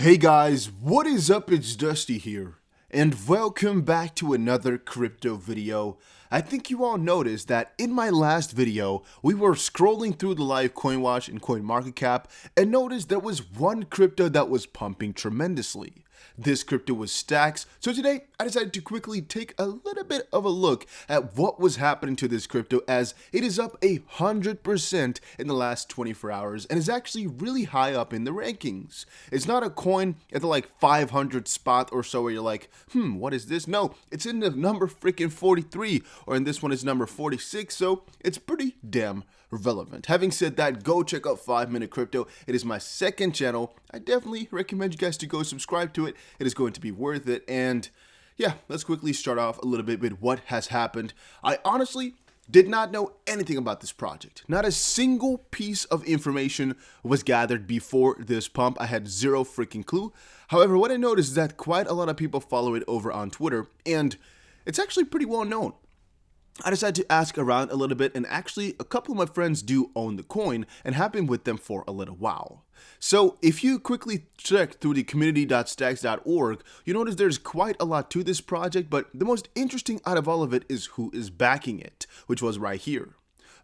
Hey guys, what is up? It's Dusty here, and welcome back to another crypto video. I think you all noticed that in my last video, we were scrolling through the live CoinWatch and CoinMarketCap and noticed there was one crypto that was pumping tremendously. This crypto was Stacks, so today I decided to quickly take a little bit of a look at what was happening to this crypto, as it is up 100% in the last 24 hours and is actually really high up in the rankings. It's not a coin at the like 500 spot or so where you're like, what is this? No, it's in the number freaking 43, or in this one it's number 46, so it's pretty damn relevant. Having said that, go check out 5 Minute Crypto. It is my second channel. I definitely recommend you guys to go subscribe to it. It is going to be worth it. And yeah, let's quickly start off a little bit with what has happened. I honestly did not know anything about this project. Not a single piece of information was gathered before this pump. I had zero freaking clue. However, what I noticed is that quite a lot of people follow it over on Twitter, and it's actually pretty well known. I decided to ask around a little bit, and actually a couple of my friends do own the coin and have been with them for a little while. So if you quickly check through the community.stacks.org, you notice there's quite a lot to this project, but the most interesting out of all of it is who is backing it, which was right here.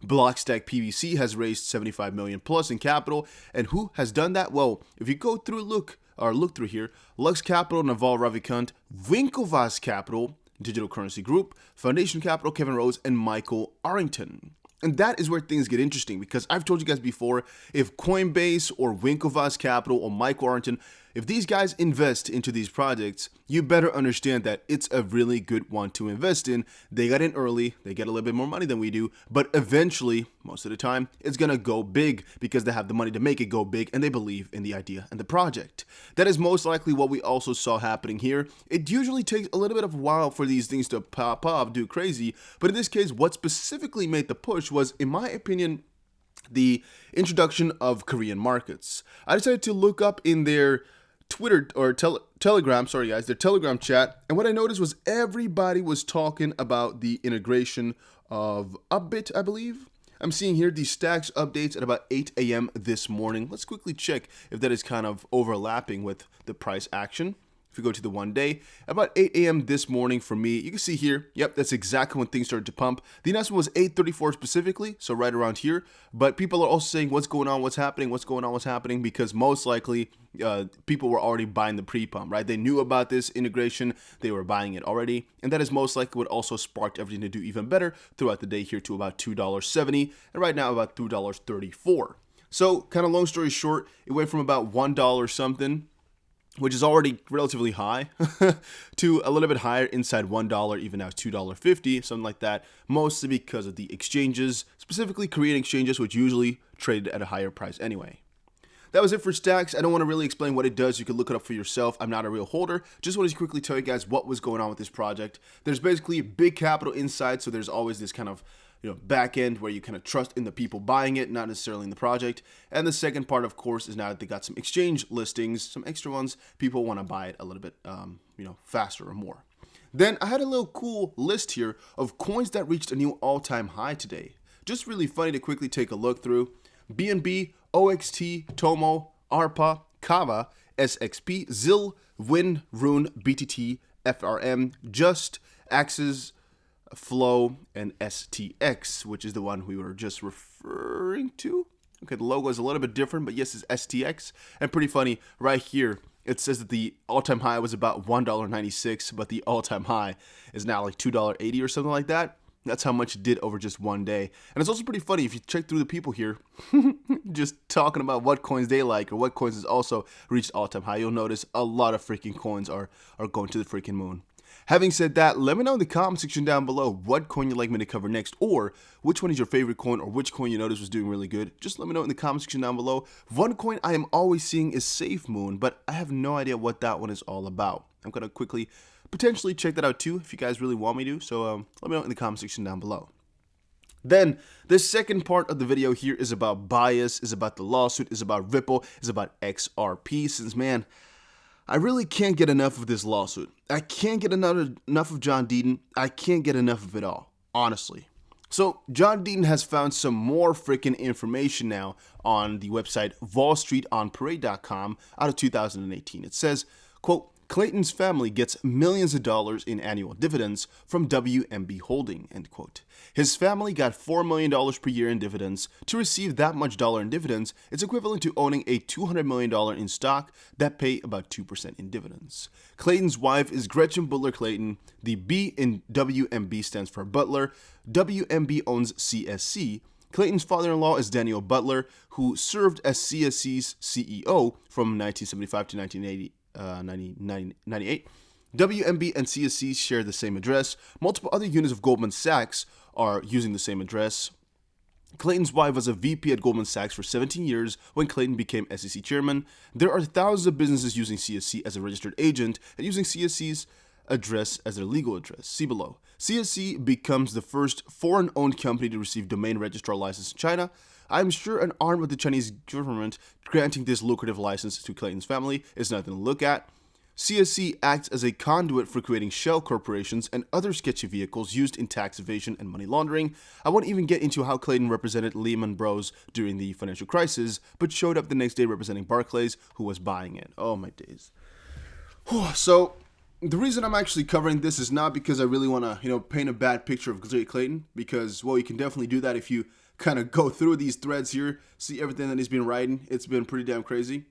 Blockstack PVC has raised 75 million plus in capital, and who has done that? Well, if you go through look through here, Lux Capital, Naval Ravikant, Winklevoss Capital, Digital Currency Group, Foundation Capital, Kevin Rose, and Michael Arrington. And that is where things get interesting, because I've told you guys before, if Coinbase or Winklevoss Capital or Michael Arrington, if these guys invest into these projects, you better understand that it's a really good one to invest in. They got in early, they get a little bit more money than we do, but eventually, most of the time, it's gonna go big because they have the money to make it go big and they believe in the idea and the project. That is most likely what we also saw happening here. It usually takes a little bit of a while for these things to pop up, do crazy, but in this case, what specifically made the push was, in my opinion, the introduction of Korean markets. I decided to look up in their Twitter or Telegram, their Telegram chat, and what I noticed was everybody was talking about the integration of Upbit, I believe. I'm seeing here the Stacks updates at about 8 a.m. this morning. Let's quickly check if that is kind of overlapping with the price action. If we go to the 1 day, about 8 a.m. this morning for me, you can see here, yep, that's exactly when things started to pump. The announcement was 8:34 specifically, so right around here. But people are also saying, what's going on, what's happening, what's going on, what's happening, because most likely people were already buying the pre-pump, right? They knew about this integration, they were buying it already, and that is most likely what also sparked everything to do even better throughout the day here to about $2.70, and right now about $2.34. So, kind of long story short, it went from about $1 something, which is already relatively high, to a little bit higher inside $1, even now $2.50, something like that, mostly because of the exchanges, specifically Korean exchanges, which usually traded at a higher price anyway. That was it for Stacks. I don't want to really explain what it does. You can look it up for yourself. I'm not a real holder. Just wanted to quickly tell you guys what was going on with this project. There's basically big capital inside, so there's always this kind of back end where you kind of trust in the people buying it, not necessarily in the project. And the second part, of course, is now that they got some exchange listings, some extra ones, people want to buy it a little bit, faster or more. Then I had a little cool list here of coins that reached a new all-time high today. Just really funny to quickly take a look through. BNB, OXT, Tomo, ARPA, Kava, SXP, ZIL, Win, Rune, BTT, FRM, Just, Axis, Flow, and STX, which is the one we were just referring to. Okay, the logo is a little bit different, but yes, it's STX. And pretty funny, right here, it says that the all-time high was about $1.96, but the all-time high is now like $2.80 or something like that. That's how much it did over just one day. And it's also pretty funny if you check through the people here, just talking about what coins they like or what coins has also reached all-time high. You'll notice a lot of freaking coins are going to the freaking moon. Having said that, let me know in the comment section down below what coin you'd like me to cover next, or which one is your favorite coin, or which coin you noticed was doing really good. Just let me know in the comment section down below. One coin I am always seeing is SafeMoon, but I have no idea what that one is all about. I'm going to quickly potentially check that out too if you guys really want me to, so let me know in the comment section down below. Then, the second part of the video here is about bias, is about the lawsuit, is about Ripple, is about XRP, since, man, I really can't get enough of this lawsuit. I can't get enough of John Deaton. I can't get enough of it all, honestly. So John Dean has found some more freaking information now on the website wallstreetonparade.com out of 2018. It says, quote, Clayton's family gets millions of dollars in annual dividends from WMB Holding, end quote. His family got $4 million per year in dividends. To receive that much dollar in dividends, it's equivalent to owning a $200 million in stock that pay about 2% in dividends. Clayton's wife is Gretchen Butler Clayton. The B in WMB stands for Butler. WMB owns CSC. Clayton's father-in-law is Daniel Butler, who served as CSC's CEO from 1975 to 1998. WMB and CSC share the same address. Multiple other units of Goldman Sachs are using the same address. Clayton's wife was a VP at Goldman Sachs for 17 years when Clayton became SEC chairman. There are thousands of businesses using CSC as a registered agent and using CSC's address as their legal address. See below. CSC becomes the first foreign-owned company to receive domain registrar license in China. I'm sure an arm of the Chinese government granting this lucrative license to Clayton's family is nothing to look at. CSC acts as a conduit for creating shell corporations and other sketchy vehicles used in tax evasion and money laundering. I won't even get into how Clayton represented Lehman Bros during the financial crisis, but showed up the next day representing Barclays, who was buying it. Oh my days. So the reason I'm actually covering this is not because I really want to, paint a bad picture of Jay Clayton, because, well, you can definitely do that if you kind of go through these threads here, see everything that he's been writing. It's been pretty damn crazy.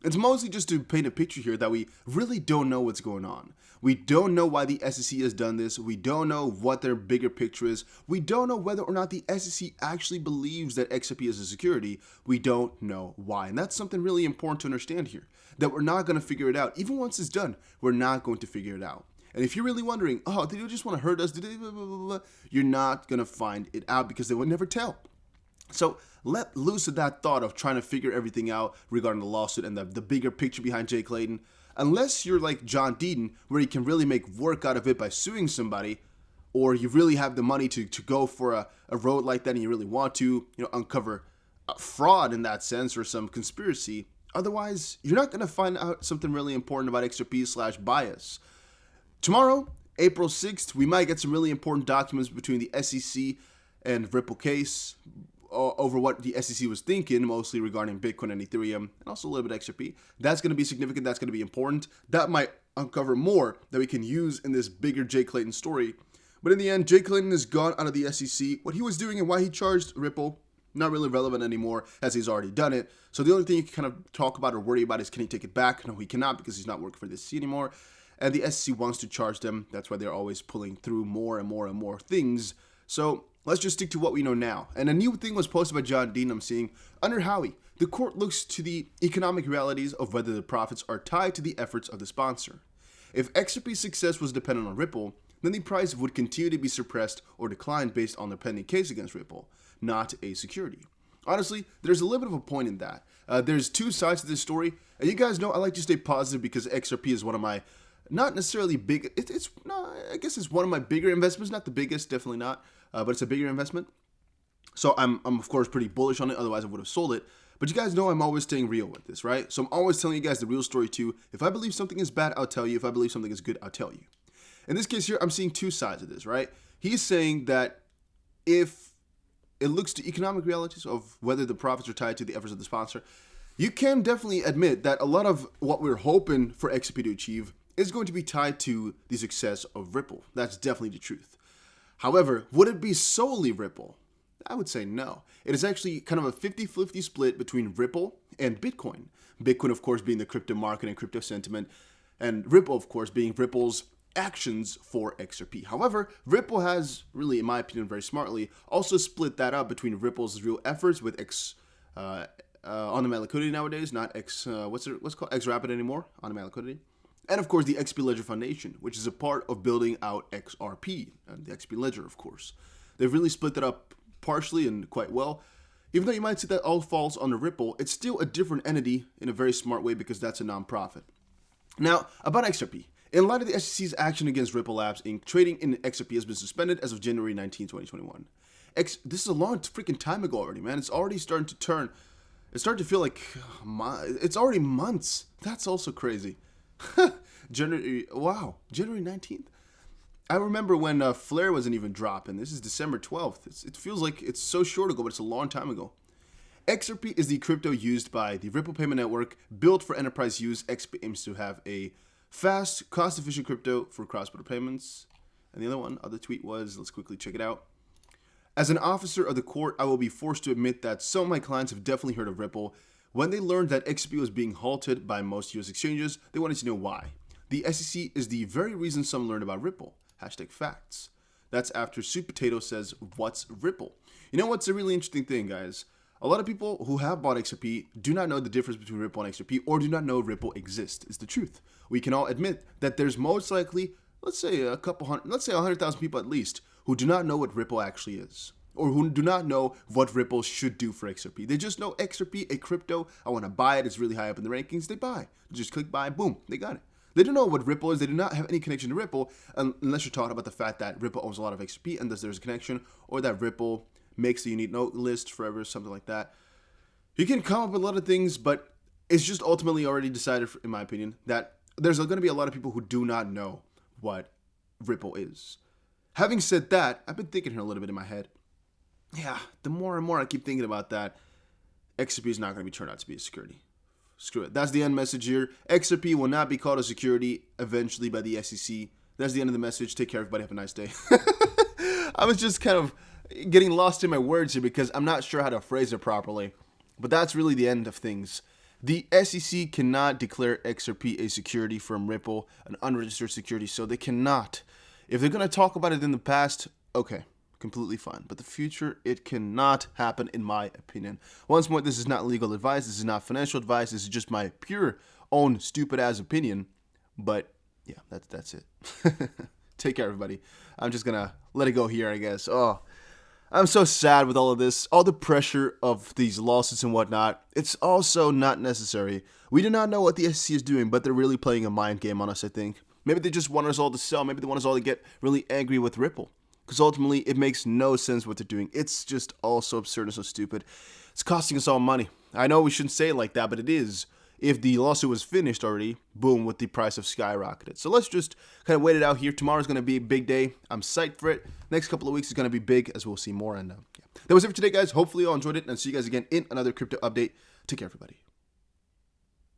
It's mostly just to paint a picture here that we really don't know what's going on. We don't know why the SEC has done this. We don't know what their bigger picture is. We don't know whether or not the SEC actually believes that XRP is a security. We don't know why. And that's something really important to understand here, that we're not going to figure it out. Even once it's done, we're not going to figure it out. And if you're really wondering, oh, did they just want to hurt us? Did they blah, blah, blah, blah? You're not going to find it out because they would never tell. So let loose of that thought of trying to figure everything out regarding the lawsuit and the bigger picture behind Jay Clayton. Unless you're like John Dean, where you can really make work out of it by suing somebody, or you really have the money to go for a road like that and you really want to uncover fraud in that sense or some conspiracy. Otherwise, you're not going to find out something really important about XRP/bias. Tomorrow, April 6th, we might get some really important documents between the SEC and Ripple case over what the SEC was thinking, mostly regarding Bitcoin and Ethereum, and also a little bit XRP. That's going to be significant. That's going to be important. That might uncover more that we can use in this bigger Jay Clayton story. But in the end, Jay Clayton is gone out of the SEC. What he was doing and why he charged Ripple, not really relevant anymore, as he's already done it. So the only thing you can kind of talk about or worry about is, can he take it back? No, he cannot, because he's not working for the SEC anymore. And the SEC wants to charge them. That's why they're always pulling through more and more and more things. So let's just stick to what we know now. And a new thing was posted by John Dean, I'm seeing. Under Howey, the court looks to the economic realities of whether the profits are tied to the efforts of the sponsor. If XRP's success was dependent on Ripple, then the price would continue to be suppressed or decline based on the pending case against Ripple, not a security. Honestly, there's a little bit of a point in that. There's two sides to this story. And you guys know I like to stay positive because XRP is one of my, not necessarily big, I guess it's one of my bigger investments. Not the biggest, definitely not. But it's a bigger investment. So I'm of course pretty bullish on it. Otherwise I would have sold it. But you guys know I'm always staying real with this, right? So I'm always telling you guys the real story too. If I believe something is bad, I'll tell you. If I believe something is good, I'll tell you. In this case here, I'm seeing two sides of this, right? He's saying that if it looks to economic realities of whether the profits are tied to the efforts of the sponsor, you can definitely admit that a lot of what we're hoping for XRP to achieve is going to be tied to the success of Ripple. That's definitely the truth. However, would it be solely Ripple? I would say no. It is actually kind of a 50-50 split between Ripple and Bitcoin. Bitcoin, of course, being the crypto market and crypto sentiment, and Ripple, of course, being Ripple's actions for XRP. However, Ripple has really, in my opinion, very smartly, also split that up between Ripple's real efforts with on-demand liquidity nowadays, not what's it called? XRapid anymore, on-demand liquidity. And of course, the XP Ledger Foundation, which is a part of building out XRP, and the XP Ledger, of course. They've really split that up partially and quite well. Even though you might say that all falls under Ripple, it's still a different entity in a very smart way because that's a nonprofit. Now, about XRP. In light of the SEC's action against Ripple Labs Inc., trading in XRP has been suspended as of January 19, 2021. This is a long freaking time ago already, man. It's already starting to turn. It's starting to feel like it's already months. That's also crazy. January 19th. I remember when Flare wasn't even dropping. This is December 12th. It feels like it's so short ago, but it's a long time ago. XRP is the crypto used by the Ripple payment network, built for enterprise use. XRP aims to have a fast, cost-efficient crypto for cross-border payments. And the other tweet was, let's quickly check it out. As an officer of the court, I will be forced to admit that some of my clients have definitely heard of Ripple. When they learned that XRP was being halted by most US exchanges, they wanted to know why. The SEC is the very reason some learned about Ripple. #facts. That's after Sweet Potato says, what's Ripple? You know what's a really interesting thing, guys? A lot of people who have bought XRP do not know the difference between Ripple and XRP, or do not know Ripple exists. It's the truth. We can all admit that there's most likely, let's say 100,000 people at least, who do not know what Ripple actually is, or who do not know what Ripple should do for XRP. They just know XRP, a crypto, I want to buy it, it's really high up in the rankings, they buy. Just click buy, boom, they got it. They don't know what Ripple is. They do not have any connection to Ripple unless you're talking about the fact that Ripple owns a lot of XRP and thus there's a connection, or that Ripple makes the unique note list forever, something like that. You can come up with a lot of things, but it's just ultimately already decided, in my opinion, that there's going to be a lot of people who do not know what Ripple is. Having said that, I've been thinking here a little bit in my head. Yeah, the more and more I keep thinking about that, XRP is not going to be turned out to be a security. Screw it. That's the end message here. XRP will not be called a security eventually by the SEC. That's the end of the message. Take care, everybody. Have a nice day. I was just kind of getting lost in my words here because I'm not sure how to phrase it properly. But that's really the end of things. The SEC cannot declare XRP a security from Ripple, an unregistered security, so they cannot. If they're going to talk about it in the past, okay, completely fine. But the future, it cannot happen, in my opinion. Once more, this is not legal advice. This is not financial advice. This is just my pure own stupid-ass opinion. But, yeah, that's it. Take care, everybody. I'm just going to let it go here, I guess. Oh, I'm so sad with all of this. All the pressure of these lawsuits and whatnot. It's also not necessary. We do not know what the SEC is doing, but they're really playing a mind game on us, I think. Maybe they just want us all to sell. Maybe they want us all to get really angry with Ripple. Because ultimately, it makes no sense what they're doing. It's just all so absurd and so stupid. It's costing us all money. I know we shouldn't say it like that, but it is. If the lawsuit was finished already, boom, with the price have skyrocketed. So let's just kind of wait it out here. Tomorrow's going to be a big day. I'm psyched for it. Next couple of weeks is going to be big, as we'll see more. And yeah. That was it for today, guys. Hopefully you all enjoyed it, and I'll see you guys again in another crypto update. Take care, everybody.